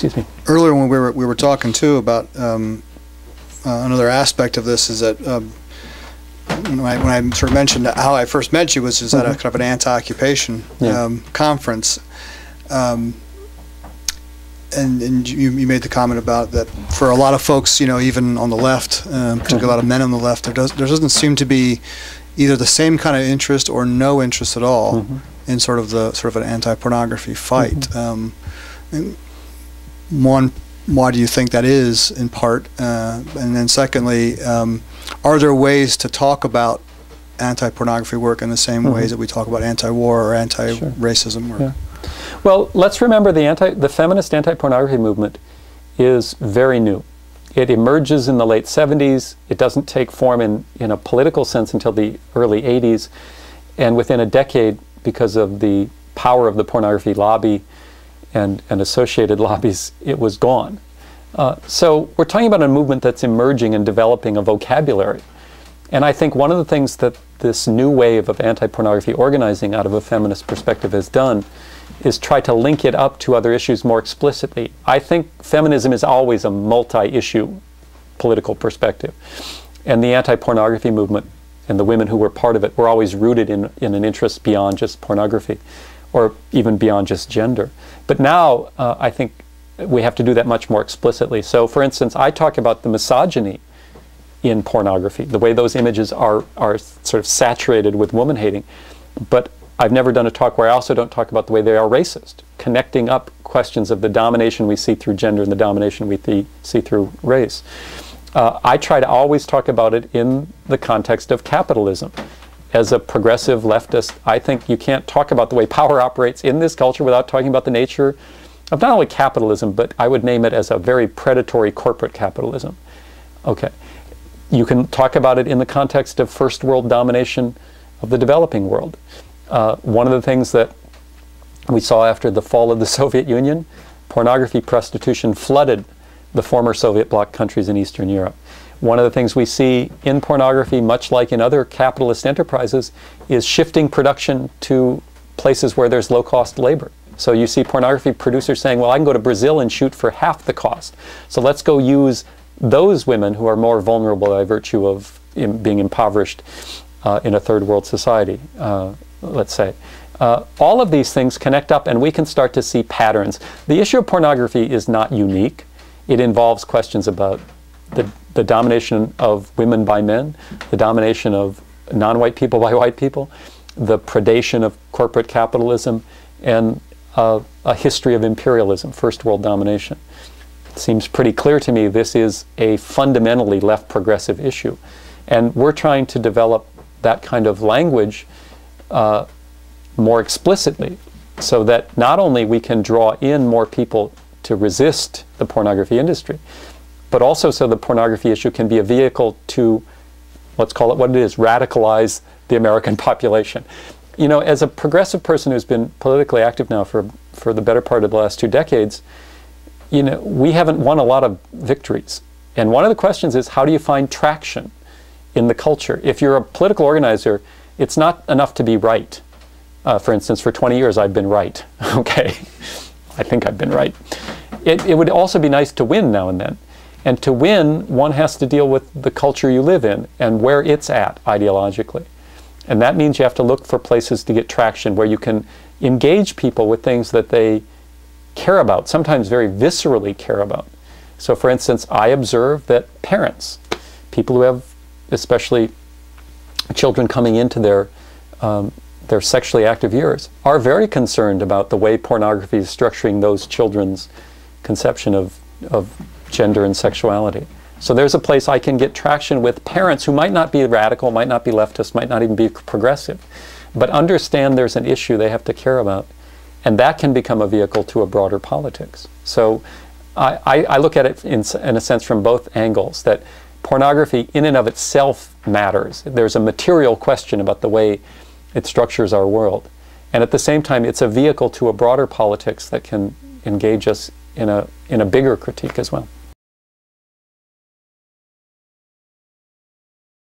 Excuse me. Earlier when we were talking too about another aspect of this is that when I sort of mentioned how I first met you was at a kind of an anti-occupation conference, and you made the comment about that for a lot of folks, even on the left, particularly a lot of men on the left, there doesn't seem to be either the same kind of interest or no interest at all in sort of an anti-pornography fight. And one, why do you think that is, in part? And then secondly, are there ways to talk about anti-pornography work in the same ways that we talk about anti-war or anti-racism work? Yeah. Well, let's remember the feminist anti-pornography movement is very new. It emerges in the late 70s. It doesn't take form in a political sense until the early 80s. And within a decade, because of the power of the pornography lobby and associated lobbies, it was gone. So we're talking about a movement that's emerging and developing a vocabulary. And I think one of the things that this new wave of anti-pornography organizing out of a feminist perspective has done is try to link it up to other issues more explicitly. I think feminism is always a multi-issue political perspective. And the anti-pornography movement and the women who were part of it were always rooted in an interest beyond just pornography, or even beyond just gender. But now I think we have to do that much more explicitly. So for instance, I talk about the misogyny in pornography, the way those images are sort of saturated with woman-hating. But I've never done a talk where I also don't talk about the way they are racist, connecting up questions of the domination we see through gender and the domination we see through race. I try to always talk about it in the context of capitalism. As a progressive leftist, I think you can't talk about the way power operates in this culture without talking about the nature of not only capitalism, but I would name it as a very predatory corporate capitalism. Okay. You can talk about it in the context of first world domination of the developing world. One of the things that we saw after the fall of the Soviet Union, pornography prostitution flooded the former Soviet bloc countries in Eastern Europe. One of the things we see in pornography, much like in other capitalist enterprises, is shifting production to places where there's low-cost labor. So you see pornography producers saying, well, I can go to Brazil and shoot for half the cost. So let's go use those women who are more vulnerable by virtue of being impoverished in a third world society, let's say. All of these things connect up and we can start to see patterns. The issue of pornography is not unique. It involves questions about the domination of women by men, the domination of non-white people by white people, the predation of corporate capitalism, and a history of imperialism, first world domination. It seems pretty clear to me this is a fundamentally left progressive issue. And we're trying to develop that kind of language more explicitly so that not only we can draw in more people to resist the pornography industry, but also so the pornography issue can be a vehicle to, let's call it what it is, radicalize the American population. You know, as a progressive person who's been politically active now for the better part of the last 2 decades, you know, we haven't won a lot of victories. And one of the questions is, how do you find traction in the culture? If you're a political organizer, it's not enough to be right. For instance, for 20 years I've been right. Okay, I think I've been right. It would also be nice to win now and then. And to win, one has to deal with the culture you live in and where it's at ideologically. And that means you have to look for places to get traction where you can engage people with things that they care about, sometimes very viscerally care about. So for instance, I observe that parents, people who have especially children coming into their sexually active years, are very concerned about the way pornography is structuring those children's conception of gender and sexuality. So there's a place I can get traction with parents who might not be radical, might not be leftist, might not even be progressive, but understand there's an issue they have to care about. And that can become a vehicle to a broader politics. So I look at it in a sense from both angles, that pornography in and of itself matters. There's a material question about the way it structures our world. And at the same time, it's a vehicle to a broader politics that can engage us in a bigger critique as well.